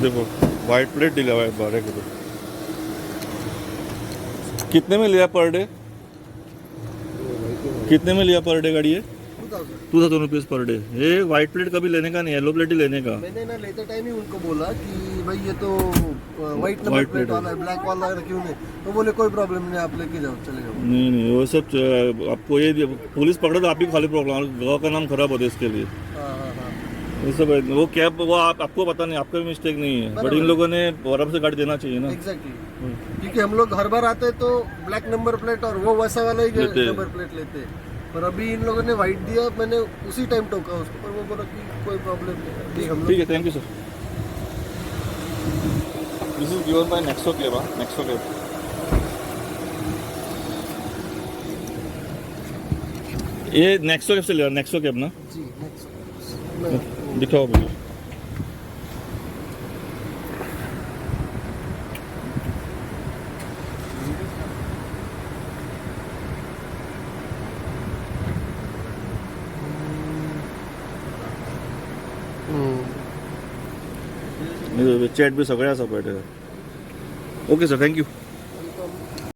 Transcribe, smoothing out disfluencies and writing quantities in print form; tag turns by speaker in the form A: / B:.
A: देखो white plate दिला हुआ है 12 किलो। कितने में लिया पर डे? कितने में लिया पर डे गाड़ी ये? 2000 रुपीज़ पर डे। ये वाइट प्लेट कभी लेने का नहीं, येलो प्लेट ही लेने का।
B: मैंने ना लेते टाइम ही उनको बोला कि भाई ये तो white number
A: White
B: plate
A: plate
B: वाला है, ब्लैक वाला क्यों नहीं? तो बोले कोई प्रॉब्लम नहीं, आप लेके जाओ, चले जाओ।
A: नहीं नहीं, वो सब आपको ये पुलिस पकड़े तो आप ही खाली प्रॉब्लम, गाँव का नाम खराब होता है इसके लिए।
B: हाँ हाँ हाँ,
A: ये सब वो कैब वो आपको पता नहीं, आपका भी मिस्टेक नहीं है, बट इन लोगों ने बराबर से गाड़ी देना चाहिए ना।
B: एग्जैक्टली। क्योंकि हम लोग हर बार आते हैं तो ब्लैक नंबर प्लेट और वो वैसा वाला ही
A: लेते हैं।
B: नंबर प्लेट लेते हैं, पर अभी इन लोगों ने व्हाइट दिया, मैंने उसी टाइम टोका उसको, पर वो बोला कि कोई प्रॉब्लम नहीं। अभी हम लोग
A: ठीक है, thank you sir. This is given by Nexo cab. Nexo cab. ये नेक्सो कैब से लिया, नेक्सो कैब ना?
B: जी नेक्स्ट
A: दिखाओ मुझे। चॅट बी सगळ्या सपोर्ट आहे। Okay sir, thank you.